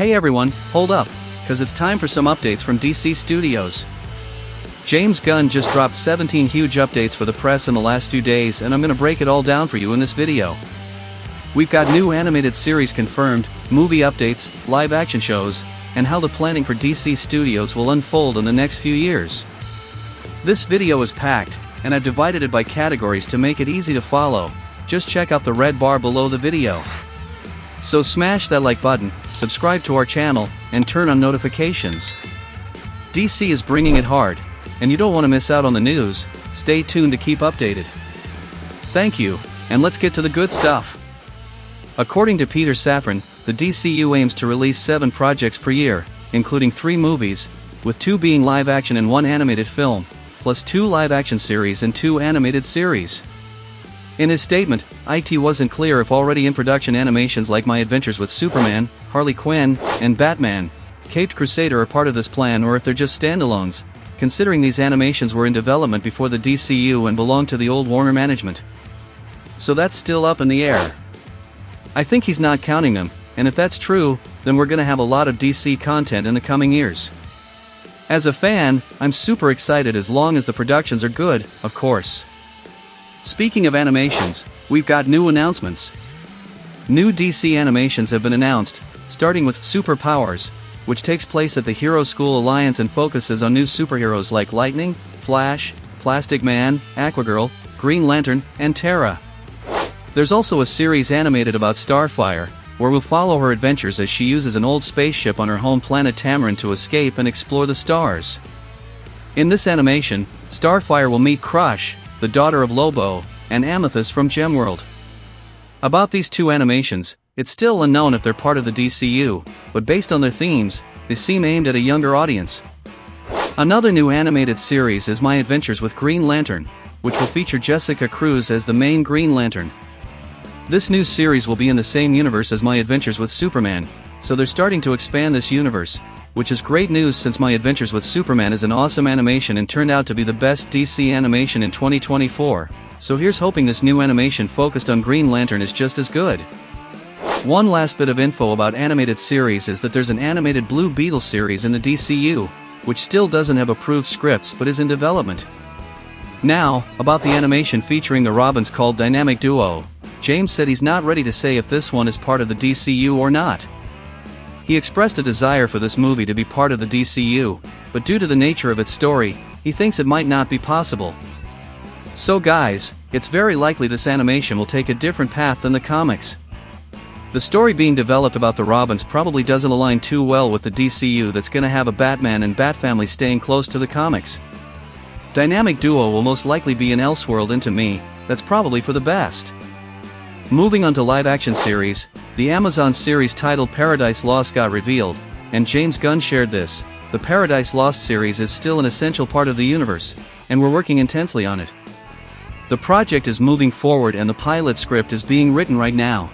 Hey everyone, hold up, cause it's time for some updates from DC Studios. James Gunn just dropped 17 huge updates for the press in the last few days, and I'm gonna break it all down for you in this video. We've got new animated series confirmed, movie updates, live action shows, and how the planning for DC Studios will unfold in the next few years. This video is packed, and I've divided it by categories to make it easy to follow. Just check out the red bar below the video. So smash that like button, subscribe to our channel, and turn on notifications. DC is bringing it hard, and you don't want to miss out on the news. Stay tuned to keep updated. Thank you, and let's get to the good stuff. According to Peter Safran, the DCU aims to release 7 projects per year, including 3 movies, with 2 being live action and 1 animated film, plus 2 live action series and 2 animated series. In his statement, it wasn't clear if already in production animations like My Adventures with Superman, Harley Quinn, and Batman, Caped Crusader are part of this plan, or if they're just standalones, considering these animations were in development before the DCU and belonged to the old Warner management. So that's still up in the air. I think he's not counting them, and if that's true, then we're gonna have a lot of DC content in the coming years. As a fan, I'm super excited as long as the productions are good, of course. Speaking of animations, we've got new announcements. New DC animations have been announced, starting with Superpowers, which takes place at the Hero School Alliance and focuses on new superheroes like Lightning, Flash, Plastic Man, Aquagirl, Green Lantern, and Terra. There's also a series animated about Starfire, where we'll follow her adventures as she uses an old spaceship on her home planet Tamaran to escape and explore the stars. In this animation, Starfire will meet Crush, the daughter of Lobo, and Amethyst from Gemworld. About these 2 animations, it's still unknown if they're part of the DCU, but based on their themes, they seem aimed at a younger audience. Another new animated series is My Adventures with Green Lantern, which will feature Jessica Cruz as the main Green Lantern. This new series will be in the same universe as My Adventures with Superman, so they're starting to expand this universe, which is great news since My Adventures with Superman is an awesome animation and turned out to be the best DC animation in 2024, so here's hoping this new animation focused on Green Lantern is just as good. One last bit of info about animated series is that there's an animated Blue Beetle series in the DCU, which still doesn't have approved scripts but is in development. Now, about the animation featuring the Robins called Dynamic Duo, James said he's not ready to say if this one is part of the DCU or not. He expressed a desire for this movie to be part of the DCU, but due to the nature of its story, he thinks it might not be possible. So guys, it's very likely this animation will take a different path than the comics. The story being developed about the Robins probably doesn't align too well with the DCU that's gonna have a Batman and Bat-family staying close to the comics. Dynamic Duo will most likely be an Elseworld into me, that's probably for the best. Moving on to live-action series, the Amazon series titled Paradise Lost got revealed, and James Gunn shared this. The Paradise Lost series is still an essential part of the universe, and we're working intensely on it. The project is moving forward and the pilot script is being written right now.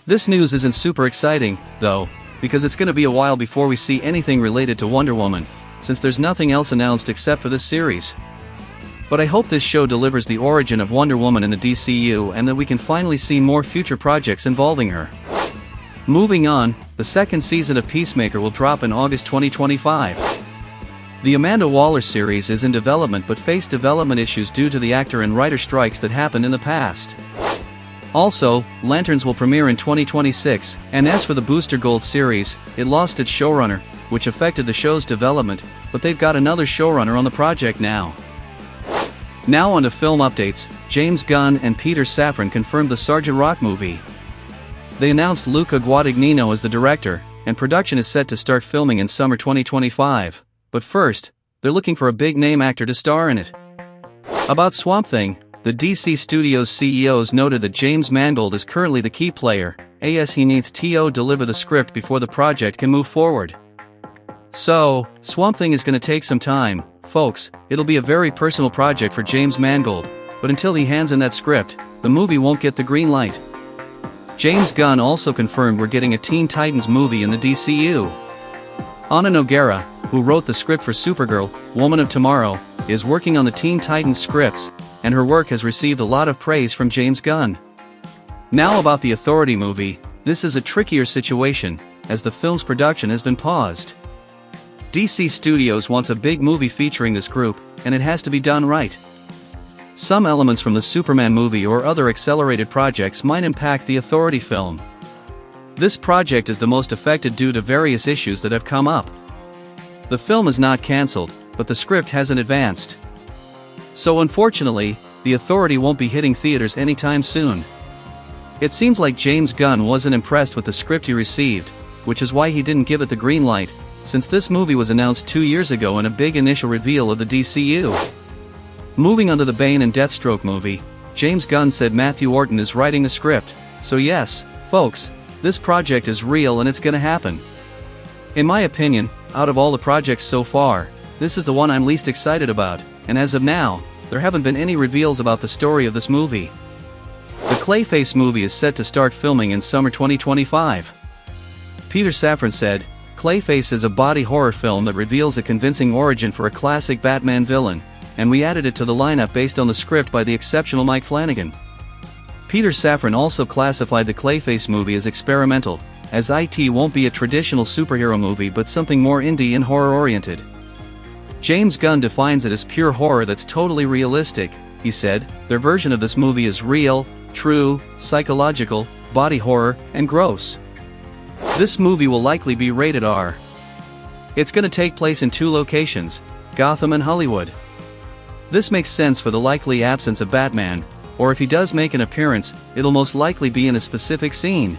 This news isn't super exciting, though, because it's gonna be a while before we see anything related to Wonder Woman, since there's nothing else announced except for this series. But I hope this show delivers the origin of Wonder Woman in the DCU and that we can finally see more future projects involving her. Moving on, the 2nd season of Peacemaker will drop in August 2025. The Amanda Waller series is in development but faced development issues due to the actor and writer strikes that happened in the past. Also, Lanterns will premiere in 2026, and as for the Booster Gold series, it lost its showrunner, which affected the show's development, but they've got another showrunner on the project now. Now on to film updates. James Gunn and Peter Safran confirmed the Sergeant Rock movie. They announced Luca Guadagnino as the director, and production is set to start filming in summer 2025. But first, they're looking for a big-name actor to star in it. About Swamp Thing, the DC Studios CEOs noted that James Mangold is currently the key player, as he needs to deliver the script before the project can move forward. So, Swamp Thing is gonna take some time, folks. It'll be a very personal project for James Mangold, but until he hands in that script, the movie won't get the green light. James Gunn also confirmed we're getting a Teen Titans movie in the DCU. Ana Nogueira, who wrote the script for Supergirl, Woman of Tomorrow, is working on the Teen Titans scripts, and her work has received a lot of praise from James Gunn. Now about the Authority movie, this is a trickier situation, as the film's production has been paused. DC Studios wants a big movie featuring this group, and it has to be done right. Some elements from the Superman movie or other accelerated projects might impact the Authority film. This project is the most affected due to various issues that have come up. The film is not cancelled, but the script hasn't advanced. So unfortunately, the Authority won't be hitting theaters anytime soon. It seems like James Gunn wasn't impressed with the script he received, which is why he didn't give it the green light, since this movie was announced 2 years ago in a big initial reveal of the DCU. Moving on to the Bane and Deathstroke movie, James Gunn said Matthew Orton is writing the script, so yes, folks, this project is real and it's gonna happen. In my opinion, out of all the projects so far, this is the one I'm least excited about, and as of now, there haven't been any reveals about the story of this movie. The Clayface movie is set to start filming in summer 2025. Peter Safran said, "Clayface is a body horror film that reveals a convincing origin for a classic Batman villain, and we added it to the lineup based on the script by the exceptional Mike Flanagan." Peter Safran also classified the Clayface movie as experimental, as it won't be a traditional superhero movie but something more indie and horror-oriented. James Gunn defines it as pure horror that's totally realistic. He said, "Their version of this movie is real, true, psychological, body horror, and gross. This movie will likely be rated R. It's gonna take place in 2 locations, Gotham and Hollywood. This makes sense for the likely absence of Batman, or if he does make an appearance, it'll most likely be in a specific scene.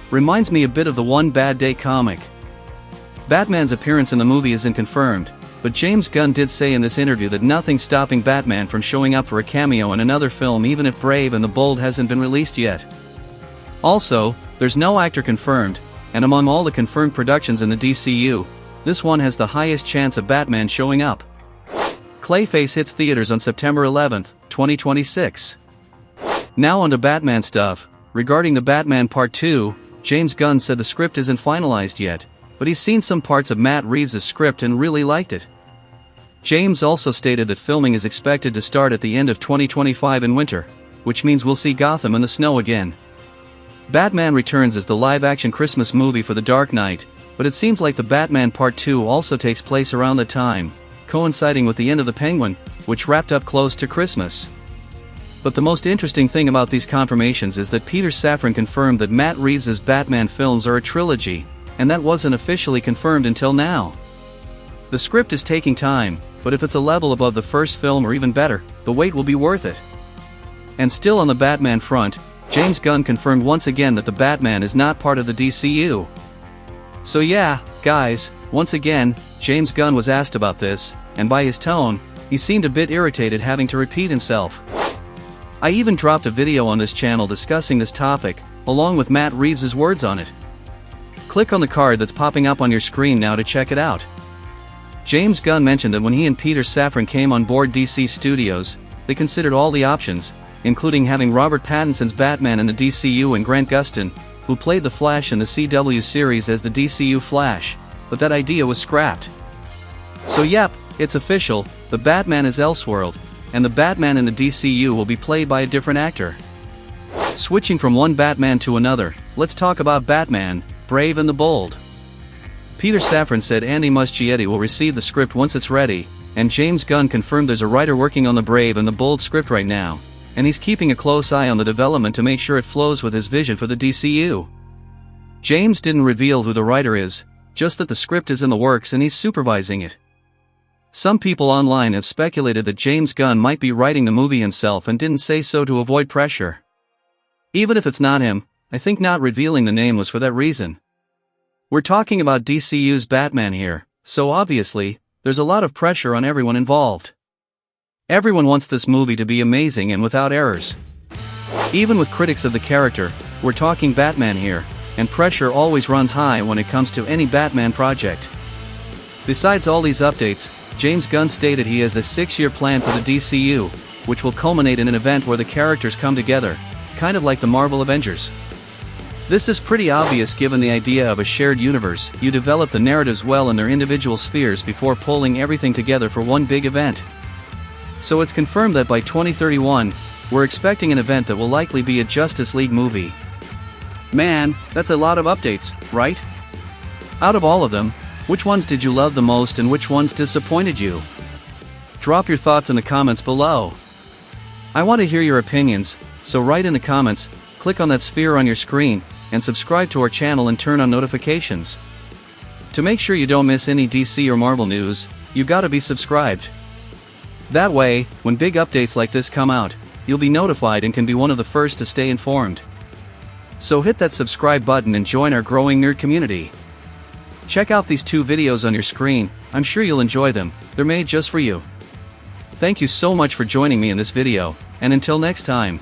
Reminds me a bit of the One Bad Day comic." Batman's appearance in the movie isn't confirmed, but James Gunn did say in this interview that nothing's stopping Batman from showing up for a cameo in another film even if Brave and the Bold hasn't been released yet. Also, there's no actor confirmed, and among all the confirmed productions in the DCU, this one has the highest chance of Batman showing up. Clayface hits theaters on September 11, 2026. Now on to Batman stuff. Regarding the Batman Part 2, James Gunn said the script isn't finalized yet, but he's seen some parts of Matt Reeves' script and really liked it. James also stated that filming is expected to start at the end of 2025 in winter, which means we'll see Gotham in the snow again. Batman Returns is the live-action Christmas movie for The Dark Knight, but it seems like the Batman Part 2 also takes place around the time, coinciding with the end of The Penguin, which wrapped up close to Christmas. But the most interesting thing about these confirmations is that Peter Safran confirmed that Matt Reeves' Batman films are a trilogy, and that wasn't officially confirmed until now. The script is taking time, but if it's a level above the first film or even better, the wait will be worth it. And still on the Batman front, James Gunn confirmed once again that the Batman is not part of the DCU. So yeah, guys, once again, James Gunn was asked about this, and by his tone, he seemed a bit irritated having to repeat himself. I even dropped a video on this channel discussing this topic, along with Matt Reeves' words on it. Click on the card that's popping up on your screen now to check it out. James Gunn mentioned that when he and Peter Safran came on board DC Studios, they considered all the options, including having Robert Pattinson's Batman in the DCU and Grant Gustin, who played the Flash in the CW series as the DCU Flash, but that idea was scrapped. So yep, it's official, the Batman is Elseworld, and the Batman in the DCU will be played by a different actor. Switching from one Batman to another, let's talk about Batman, Brave and the Bold. Peter Safran said Andy Muschietti will receive the script once it's ready, and James Gunn confirmed there's a writer working on the Brave and the Bold script right now, and he's keeping a close eye on the development to make sure it flows with his vision for the DCU. James didn't reveal who the writer is, just that the script is in the works and he's supervising it. Some people online have speculated that James Gunn might be writing the movie himself and didn't say so to avoid pressure. Even if it's not him, I think not revealing the name was for that reason. We're talking about DCU's Batman here, so obviously, there's a lot of pressure on everyone involved. Everyone wants this movie to be amazing and without errors. Even with critics of the character, we're talking Batman here, and pressure always runs high when it comes to any Batman project. Besides all these updates, James Gunn stated he has a 6-year plan for the DCU, which will culminate in an event where the characters come together, kind of like the Marvel Avengers. This is pretty obvious given the idea of a shared universe. You develop the narratives well in their individual spheres before pulling everything together for one big event. So it's confirmed that by 2031, we're expecting an event that will likely be a Justice League movie. Man, that's a lot of updates, right? Out of all of them, which ones did you love the most and which ones disappointed you? Drop your thoughts in the comments below. I want to hear your opinions, so write in the comments, click on that sphere on your screen, and subscribe to our channel and turn on notifications. To make sure you don't miss any DC or Marvel news, you gotta be subscribed. That way, when big updates like this come out, you'll be notified and can be one of the first to stay informed. So hit that subscribe button and join our growing nerd community. Check out these 2 videos on your screen, I'm sure you'll enjoy them, they're made just for you. Thank you so much for joining me in this video, and until next time.